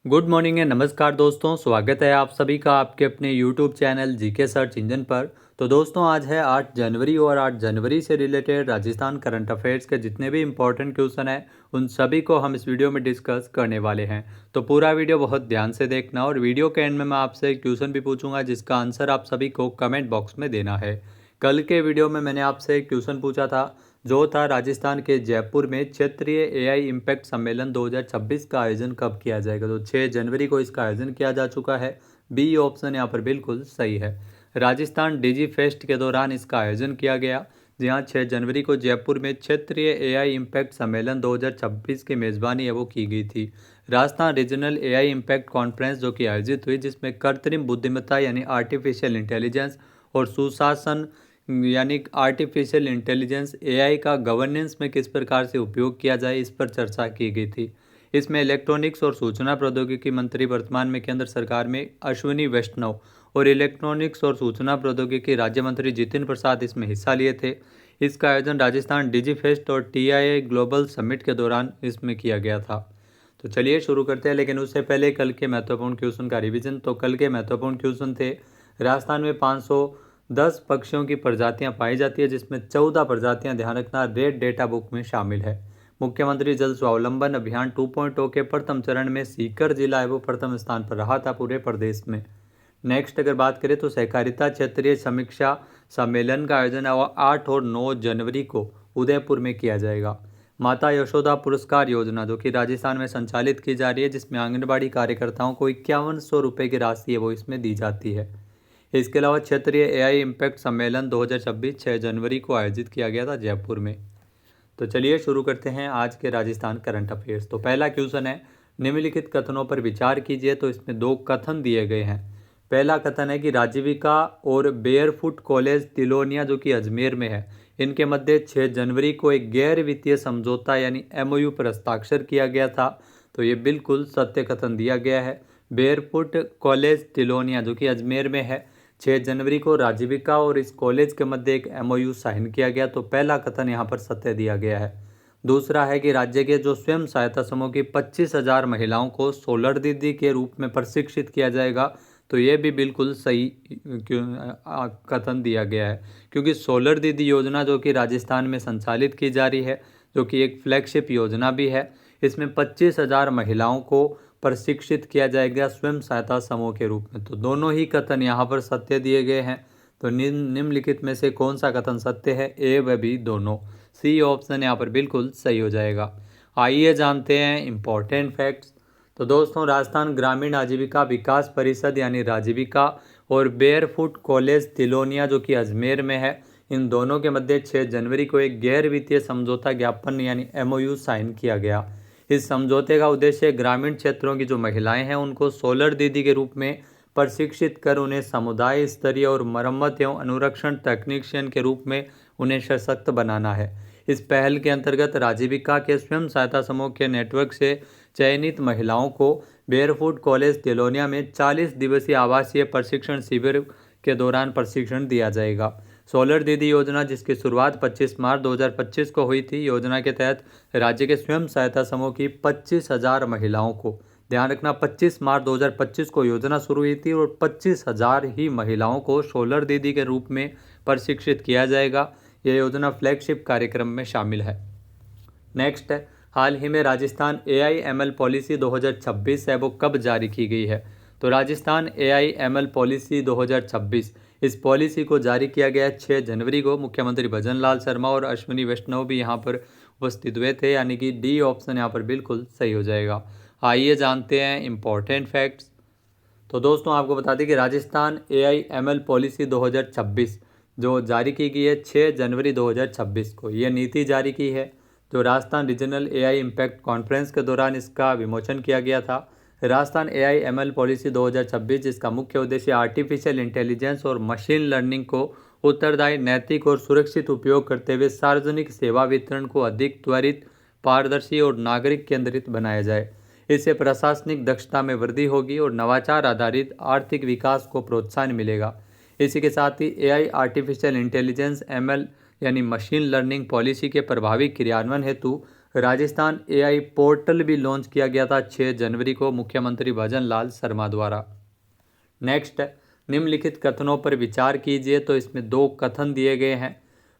Good morning and नमस्कार दोस्तों, स्वागत है आप सभी का आपके अपने YouTube channel GK search engine पर। तो दोस्तों आज है 8 जनवरी और 8 जनवरी से रिलेटेड राजस्थान करंट अफेयर्स के जितने भी इंपॉर्टेंट क्वेश्चन हैं उन सभी को हम इस वीडियो में डिस्कस करने वाले हैं। तो पूरा वीडियो बहुत ध्यान से देखना और वीडियो के एंड में मैं आपसे एक क्वेश्चन भी पूछूंगा जिसका आंसर आप सभी को कमेंट बॉक्स में देना है। कल के वीडियो में मैंने आपसे एक क्वेश्चन पूछा था जो था राजस्थान के जयपुर में क्षेत्रीय एआई इम्पैक्ट सम्मेलन 2026 का आयोजन कब किया जाएगा। तो 6 जनवरी को इसका आयोजन किया जा चुका है। बी ऑप्शन यहाँ पर बिल्कुल सही है। राजस्थान डिजी फेस्ट के दौरान इसका आयोजन किया गया। जी हाँ, 6 जनवरी को जयपुर में क्षेत्रीय एआई इम्पैक्ट सम्मेलन 2026 की मेज़बानी है वो की गई थी। Rajasthan regional AI impact conference जो कि आयोजित हुई जिसमें कृत्रिम बुद्धिमत्ता यानी आर्टिफिशियल इंटेलिजेंस और सुशासन यानी आर्टिफिशियल इंटेलिजेंस एआई का गवर्नेंस में किस प्रकार से उपयोग किया जाए इस पर चर्चा की गई थी। इसमें इलेक्ट्रॉनिक्स और सूचना प्रौद्योगिकी मंत्री वर्तमान में केंद्र सरकार में अश्विनी वैष्णव और इलेक्ट्रॉनिक्स और सूचना प्रौद्योगिकी राज्य मंत्री जितिन प्रसाद इसमें हिस्सा लिए थे। इसका आयोजन राजस्थान डिजी फेस्ट और टीआईआई ग्लोबल समिट के दौरान इसमें किया गया था। तो चलिए शुरू करते हैं, लेकिन उससे पहले कल के महत्वपूर्ण क्वेश्चन का रिवीजन। तो कल के महत्वपूर्ण क्वेश्चन थे, राजस्थान में 510 पक्षियों की प्रजातियां पाई जाती है जिसमें 14 प्रजातियां, ध्यान रखना, रेड डेटा बुक में शामिल है। मुख्यमंत्री जल स्वावलंबन अभियान 2.0 के प्रथम चरण में सीकर जिला है वो प्रथम स्थान पर रहा था पूरे प्रदेश में। नेक्स्ट अगर बात करें तो सहकारिता क्षेत्रीय समीक्षा सम्मेलन का आयोजन 8 और 9 जनवरी को उदयपुर में किया जाएगा। माता यशोदा पुरस्कार योजना जो कि राजस्थान में संचालित की जा रही है जिसमें आंगनबाड़ी कार्यकर्ताओं को 5100 रुपये की राशि है वो इसमें दी जाती है। इसके अलावा क्षेत्रीय एआई इम्पैक्ट सम्मेलन 2026 6 जनवरी को आयोजित किया गया था जयपुर में। तो चलिए शुरू करते हैं आज के राजस्थान करंट अफेयर्स। तो पहला क्वेश्चन है, निम्नलिखित कथनों पर विचार कीजिए। तो इसमें 2 कथन दिए गए हैं। पहला कथन है कि राजीविका और बेयरफुट कॉलेज तिलोनिया जो कि अजमेर में है इनके मध्य 6 जनवरी को एक गैर वित्तीय समझौता यानी एमओयू पर हस्ताक्षर किया गया था। तो ये बिल्कुल सत्य कथन दिया गया है। बेयरफुट कॉलेज तिलोनिया जो कि अजमेर में है, 6 जनवरी को राजीविका और इस कॉलेज के मध्य एक एमओयू साइन किया गया। तो पहला कथन यहाँ पर सत्य दिया गया है। दूसरा है कि राज्य के जो स्वयं सहायता समूह की 25,000 महिलाओं को सोलर दीदी के रूप में प्रशिक्षित किया जाएगा। तो ये भी बिल्कुल सही कथन दिया गया है, क्योंकि सोलर दीदी योजना जो कि राजस्थान में संचालित की जा रही है जो कि एक फ्लैगशिप योजना भी है, इसमें 25,000 महिलाओं को प्रशिक्षित किया जाएगा स्वयं सहायता समूह के रूप में। तो दोनों ही कथन यहाँ पर सत्य दिए गए हैं। तो निम्नलिखित में से कौन सा कथन सत्य है? ए व बी दोनों। सी ऑप्शन यहाँ पर बिल्कुल सही हो जाएगा। आइए जानते हैं इम्पोर्टेंट फैक्ट्स। तो दोस्तों, राजस्थान ग्रामीण आजीविका विकास परिषद यानी राजीविका और बेयरफुट कॉलेज तिलोनिया जो कि अजमेर में है, इन दोनों के मध्य 6 जनवरी को एक गैर वित्तीय समझौता ज्ञापन यानी एमओयू साइन किया गया। इस समझौते का उद्देश्य ग्रामीण क्षेत्रों की जो महिलाएं हैं उनको सोलर दीदी के रूप में प्रशिक्षित कर उन्हें समुदाय स्तरीय और मरम्मत एवं अनुरक्षण तकनीशियन के रूप में उन्हें सशक्त बनाना है। इस पहल के अंतर्गत राजीविका के स्वयं सहायता समूह के नेटवर्क से चयनित महिलाओं को बेयरफुट कॉलेज तिलोनिया में 40 दिवसीय आवासीय प्रशिक्षण शिविर के दौरान प्रशिक्षण दिया जाएगा। सोलर दीदी योजना जिसकी शुरुआत 25 मार्च 2025 को हुई थी, योजना के तहत राज्य के स्वयं सहायता समूह की 25,000 महिलाओं को, ध्यान रखना 25 मार्च 2025 को योजना शुरू हुई थी और 25,000 ही महिलाओं को सोलर दीदी के रूप में प्रशिक्षित किया जाएगा। यह योजना फ्लैगशिप कार्यक्रम में शामिल है। नेक्स्ट है, हाल ही में राजस्थान एआईएमएल पॉलिसी 2026 है वो कब जारी की गई है? तो राजस्थान एआईएमएल पॉलिसी 2026, इस पॉलिसी को जारी किया गया 6 जनवरी को। मुख्यमंत्री भजन लाल शर्मा और अश्विनी वैष्णव भी यहाँ पर उपस्थित हुए थे, यानी कि डी ऑप्शन यहाँ पर बिल्कुल सही हो जाएगा। आइए जानते हैं इम्पोर्टेंट फैक्ट्स। तो दोस्तों आपको बता दें कि राजस्थान एआईएमएल पॉलिसी 2026 जो जारी की गई है 6 जनवरी 2026 को, यह नीति जारी की है जो Rajasthan regional AI impact conference के दौरान इसका विमोचन किया गया था। राजस्थान एआईएमएल पॉलिसी 2026 जिसका मुख्य उद्देश्य आर्टिफिशियल इंटेलिजेंस और मशीन लर्निंग को उत्तरदायी, नैतिक और सुरक्षित उपयोग करते हुए सार्वजनिक सेवा वितरण को अधिक त्वरित, पारदर्शी और नागरिक केंद्रित बनाया जाए। इससे प्रशासनिक दक्षता में वृद्धि होगी और नवाचार आधारित आर्थिक विकास को प्रोत्साहन मिलेगा। इसी के साथ ही एआई आर्टिफिशियल इंटेलिजेंस एमएल यानी मशीन लर्निंग पॉलिसी के प्रभावी क्रियान्वयन हेतु राजस्थान एआई पोर्टल भी लॉन्च किया गया था 6 जनवरी को मुख्यमंत्री भजन लाल शर्मा द्वारा। नेक्स्ट, निम्नलिखित कथनों पर विचार कीजिए। तो इसमें 2 कथन दिए गए हैं।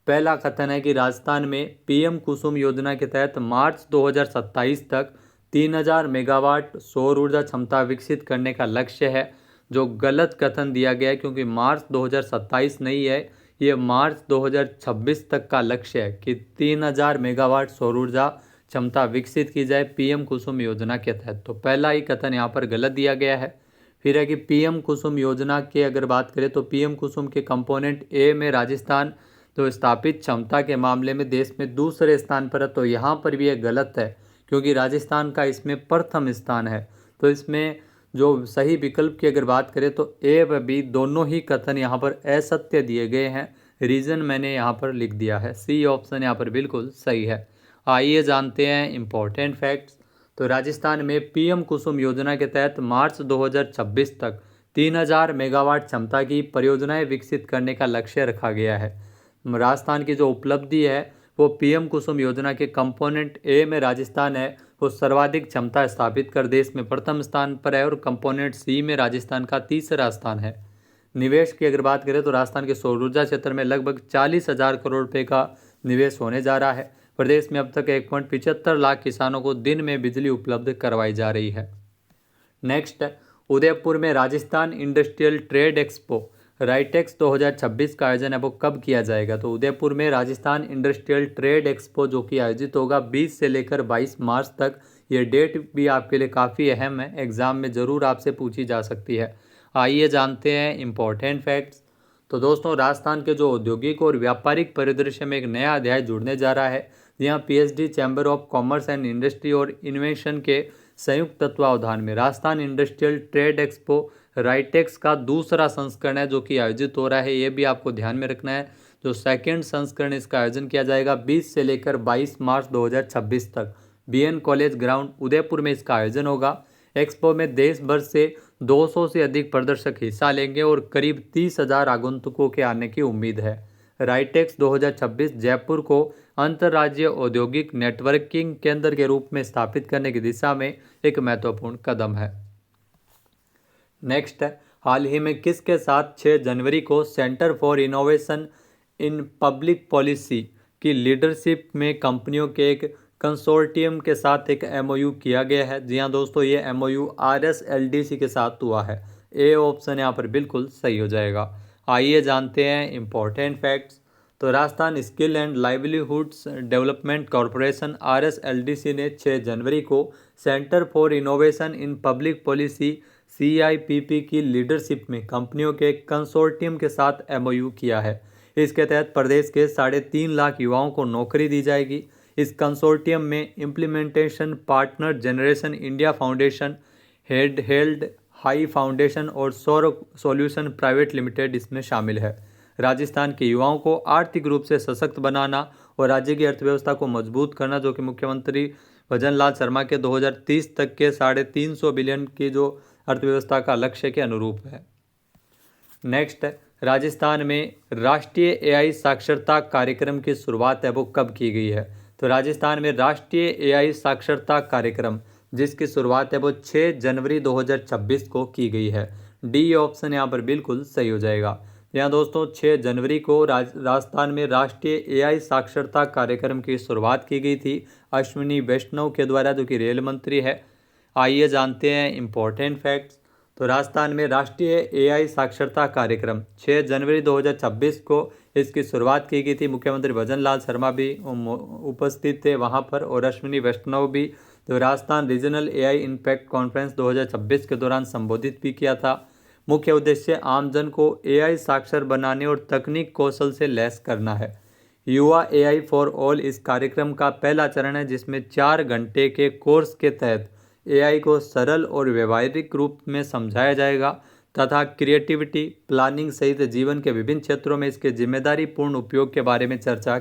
पहला कथन है कि राजस्थान में पीएम कुसुम योजना के तहत मार्च 2027 तक 3000 मेगावाट सौर ऊर्जा क्षमता विकसित करने का लक्ष्य है, जो गलत कथन दिया गया है, क्योंकि मार्च 2027 नहीं है, ये मार्च 2026 तक का लक्ष्य है कि 3000 मेगावाट सौर ऊर्जा क्षमता विकसित की जाए पीएम कुसुम योजना के तहत। तो पहला ही कथन यहाँ पर गलत दिया गया है। फिर है कि पीएम कुसुम योजना के अगर बात करें तो पीएम कुसुम के कंपोनेंट ए में राजस्थान तो स्थापित क्षमता के मामले में देश में दूसरे स्थान पर है। तो यहाँ पर भी ये गलत है, क्योंकि राजस्थान का इसमें प्रथम स्थान है। तो इसमें जो सही विकल्प की अगर बात करें तो ए व बी दोनों ही कथन यहाँ पर असत्य दिए गए हैं। रीज़न मैंने यहाँ पर लिख दिया है, सी ऑप्शन यहाँ पर बिल्कुल सही है। आइए जानते हैं इम्पोर्टेंट फैक्ट्स। तो राजस्थान में पीएम कुसुम योजना के तहत मार्च 2026 तक 3000 मेगावाट क्षमता की परियोजनाएं विकसित करने का लक्ष्य रखा गया है। राजस्थान की जो उपलब्धि है वो पीएम कुसुम योजना के कंपोनेंट ए में राजस्थान है, वो सर्वाधिक क्षमता स्थापित कर देश में प्रथम स्थान पर है, और कंपोनेंट सी में राजस्थान का तीसरा स्थान है। निवेश की अगर बात करें तो राजस्थान के सौर ऊर्जा क्षेत्र में लगभग 40,000 करोड़ रुपए का निवेश होने जा रहा है। प्रदेश में अब तक 1.75 लाख किसानों को दिन में बिजली उपलब्ध करवाई जा रही है। नेक्स्ट, उदयपुर में राजस्थान इंडस्ट्रियल ट्रेड एक्सपो राइटेक्स 2026 का आयोजन है वो कब किया जाएगा। तो उदयपुर में राजस्थान इंडस्ट्रियल ट्रेड एक्सपो जो कि आयोजित होगा 20 से लेकर 22 मार्च तक। ये डेट भी आपके लिए काफ़ी अहम है, एग्जाम में ज़रूर आपसे पूछी जा सकती है। आइए जानते हैं इम्पोर्टेंट फैक्ट्स। तो दोस्तों, राजस्थान के जो औद्योगिक और व्यापारिक परिदृश्य में एक नया अध्याय जुड़ने जा रहा है। यहाँ PhD chamber of commerce and industry और इन्वेंशन के संयुक्त तत्वावधान में राजस्थान इंडस्ट्रियल ट्रेड एक्सपो राइटेक्स का दूसरा संस्करण है जो कि आयोजित हो रहा है। ये भी आपको ध्यान में रखना है। जो सेकेंड संस्करण इसका आयोजन किया जाएगा 20 से लेकर 22 मार्च 2026 तक बीएन कॉलेज ग्राउंड उदयपुर में इसका आयोजन होगा। एक्सपो में देश भर से 200 से अधिक प्रदर्शक हिस्सा लेंगे और करीब 30,000 आगंतुकों के आने की उम्मीद है। राइटेक्स 2026 जयपुर को अंतर्राज्यीय औद्योगिक नेटवर्किंग केंद्र के रूप में स्थापित करने की दिशा में एक महत्वपूर्ण कदम है। नेक्स्ट, हाल ही में किसके साथ 6 जनवरी को centre for innovation in public policy की लीडरशिप में कंपनियों के एक कंसोर्टियम के साथ एक एमओयू किया गया है। जी हाँ दोस्तों, ये एमओयू RSLDC के साथ हुआ है। ए ऑप्शन यहाँ पर बिल्कुल सही हो जाएगा। आइए जानते हैं इम्पोर्टेंट फैक्ट्स। तो Rajasthan skill and livelihoods development corporation RSLDC ने 6 जनवरी को centre for innovation in public policy CIPP की लीडरशिप में कंपनियों के कंसोर्टियम के साथ एमओयू किया है। इसके तहत प्रदेश के 3.5 लाख युवाओं को नौकरी दी जाएगी। इस कंसोर्टियम में implementation partner generation India foundation, held high foundation और सौर सॉल्यूशन प्राइवेट लिमिटेड इसमें शामिल है। राजस्थान के युवाओं को आर्थिक रूप से सशक्त बनाना और राज्य की अर्थव्यवस्था को मजबूत करना, जो कि मुख्यमंत्री भजन लाल शर्मा के 2030 तक के 350 बिलियन की जो अर्थव्यवस्था का लक्ष्य के अनुरूप है। नेक्स्ट, राजस्थान में राष्ट्रीय AI साक्षरता कार्यक्रम की शुरुआत है वो कब की गई है। तो राजस्थान में राष्ट्रीय AI साक्षरता कार्यक्रम जिसकी शुरुआत है वो 6 जनवरी 2026 को की गई है। डी ऑप्शन यहाँ पर बिल्कुल सही हो जाएगा। यहाँ दोस्तों 6 जनवरी को राजस्थान में राष्ट्रीय AI साक्षरता कार्यक्रम की शुरुआत की गई थी अश्विनी वैष्णव के द्वारा, जो कि रेल मंत्री है। आइए जानते हैं इम्पोर्टेंट फैक्ट्स। तो राजस्थान में राष्ट्रीय AI साक्षरता कार्यक्रम 6 जनवरी 2026 को इसकी शुरुआत की गई थी। मुख्यमंत्री भजन लाल शर्मा भी उपस्थित थे वहां पर, और अश्विनी वैष्णव भी। तो Rajasthan regional AI impact conference 2026 के दौरान संबोधित भी किया था। मुख्य उद्देश्य आमजन को AI साक्षर बनाने और तकनीक कौशल से लैस करना है। युवा AI फॉर ऑल इस कार्यक्रम का पहला चरण है, जिसमें 4 घंटे के कोर्स के तहत AI को सरल और व्यवहारिक रूप में समझाया जाएगा तथा क्रिएटिविटी, प्लानिंग सहित जीवन के विभिन्न क्षेत्रों में इसके जिम्मेदारीपूर्ण उपयोग के बारे में चर्चा,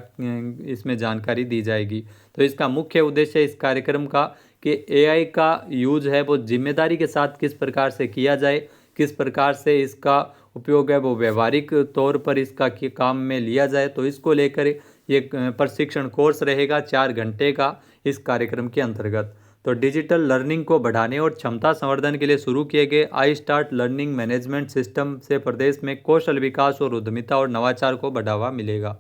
इसमें जानकारी दी जाएगी। तो इसका मुख्य उद्देश्य इस कार्यक्रम का कि AI का यूज है वो जिम्मेदारी के साथ किस प्रकार से किया जाए, किस प्रकार से इसका उपयोग है वो व्यवहारिक तौर पर इसका काम में लिया जाए। तो इसको लेकर ये प्रशिक्षण कोर्स रहेगा 4 घंटे का। इस कार्यक्रम के अंतर्गत। तो डिजिटल लर्निंग को बढ़ाने और क्षमता संवर्धन के लिए शुरू किए गए I start learning management system से प्रदेश में कौशल विकास और उद्यमिता और नवाचार को बढ़ावा मिलेगा।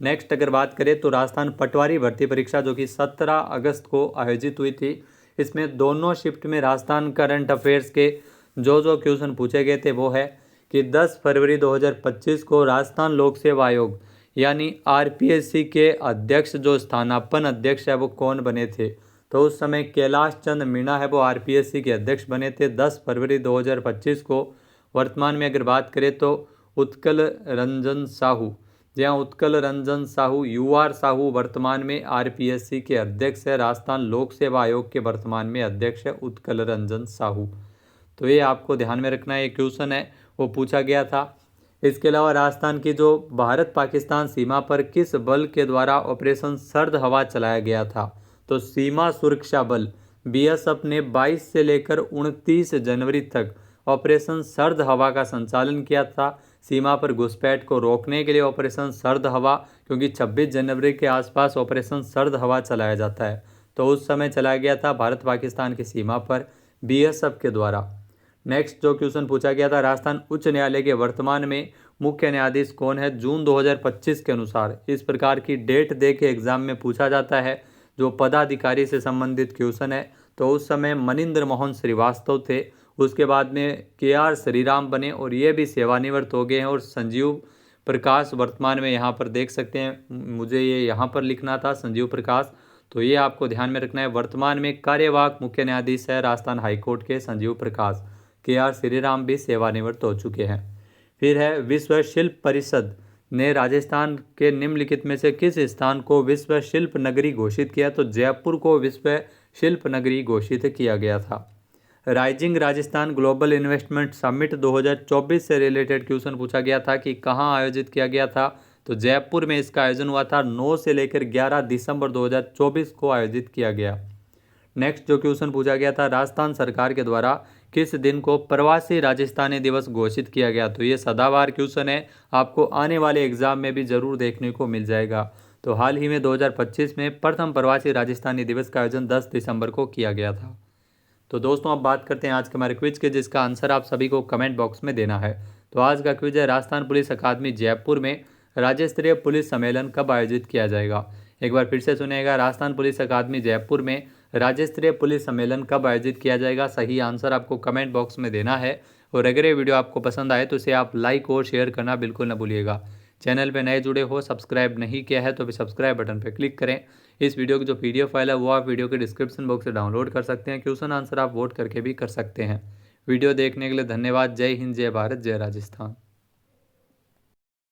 नेक्स्ट अगर बात करें तो राजस्थान पटवारी भर्ती परीक्षा जो कि 17 अगस्त को आयोजित हुई थी, इसमें दोनों शिफ्ट में राजस्थान करंट अफेयर्स के जो क्वेश्चन पूछे गए थे वो है कि 10 फरवरी 2025 को राजस्थान लोक सेवा आयोग यानी आरपीएससी के अध्यक्ष जो स्थानापन्न अध्यक्ष है वो कौन बने थे। तो उस समय कैलाश चंद मीणा है वो आरपीएससी के अध्यक्ष बने थे 10 फरवरी 2025 को। वर्तमान में अगर बात करें तो उत्कल रंजन साहू, जहाँ उत्कल रंजन साहू यूआर साहू वर्तमान में आरपीएससी के अध्यक्ष है। राजस्थान लोक सेवा आयोग के वर्तमान में अध्यक्ष है उत्कल रंजन साहू। तो ये आपको ध्यान में रखना है, ये क्वेश्चन है वो पूछा गया था। इसके अलावा राजस्थान की जो भारत पाकिस्तान सीमा पर किस बल के द्वारा ऑपरेशन सर्द हवा चलाया गया था। तो सीमा सुरक्षा बल बीएसएफ ने 22 से लेकर 29 जनवरी तक ऑपरेशन सर्द हवा का संचालन किया था। सीमा पर घुसपैठ को रोकने के लिए ऑपरेशन सर्द हवा, क्योंकि 26 जनवरी के आसपास ऑपरेशन सर्द हवा चलाया जाता है, तो उस समय चलाया गया था भारत पाकिस्तान की सीमा पर बीएसएफ के द्वारा। नेक्स्ट जो क्वेश्चन पूछा गया था, राजस्थान उच्च न्यायालय के वर्तमान में मुख्य न्यायाधीश कौन है जून 2025 के अनुसार। इस प्रकार की डेट दे के एग्जाम में पूछा जाता है, जो पदाधिकारी से संबंधित क्वेश्चन है। तो उस समय मनिंदर मोहन श्रीवास्तव थे, उसके बाद में केआर श्रीराम बने और ये भी सेवानिवृत्त हो गए हैं। और संजीव प्रकाश वर्तमान में यहाँ पर देख सकते हैं, मुझे ये यहाँ पर लिखना था संजीव प्रकाश, तो ये आपको ध्यान में रखना है। वर्तमान में कार्यवाहक मुख्य न्यायाधीश है राजस्थान हाईकोर्ट के संजीव प्रकाश। केआर श्रीराम भी सेवानिवृत्त हो चुके हैं। फिर है विश्व शिल्प परिषद ने राजस्थान के निम्नलिखित में से किस स्थान को विश्व शिल्प नगरी घोषित किया। तो जयपुर को विश्व शिल्प नगरी घोषित किया गया था। Rising Rajasthan global investment summit 2024 से रिलेटेड क्वेश्चन पूछा गया था कि कहाँ आयोजित किया गया था। तो जयपुर में इसका आयोजन हुआ था, 9 से लेकर 11 दिसंबर 2024 को आयोजित किया गया। नेक्स्ट जो क्वेश्चन पूछा गया था, राजस्थान सरकार के द्वारा किस दिन को प्रवासी राजस्थानी दिवस घोषित किया गया। तो ये सदाबहार क्वेश्चन है, आपको आने वाले एग्जाम में भी जरूर देखने को मिल जाएगा। तो हाल ही में 2025 में प्रथम प्रवासी राजस्थानी दिवस का आयोजन 10 दिसंबर को किया गया था। तो दोस्तों अब बात करते हैं आज के हमारे क्विज के, जिसका आंसर आप सभी को कमेंट बॉक्स में देना है। तो आज का क्विज है, राजस्थान पुलिस अकादमी जयपुर में राज्य स्तरीय पुलिस सम्मेलन कब आयोजित किया जाएगा। एक बार फिर से सुनिएगा, राजस्थान पुलिस अकादमी जयपुर में राज्य स्तरीय पुलिस सम्मेलन कब आयोजित किया जाएगा। सही आंसर आपको कमेंट बॉक्स में देना है। और अगर ये वीडियो आपको पसंद आए तो इसे आप लाइक और शेयर करना बिल्कुल न भूलिएगा। चैनल पे नए जुड़े हो, सब्सक्राइब नहीं किया है तो भी सब्सक्राइब बटन पर क्लिक करें। इस वीडियो की जो पीडीएफ फाइल है वो आप वीडियो के डिस्क्रिप्शन बॉक्स से डाउनलोड कर सकते हैं। क्वेश्चन आंसर आप वोट करके भी कर सकते हैं। वीडियो देखने के लिए धन्यवाद। जय हिंद, जय भारत, जय राजस्थान।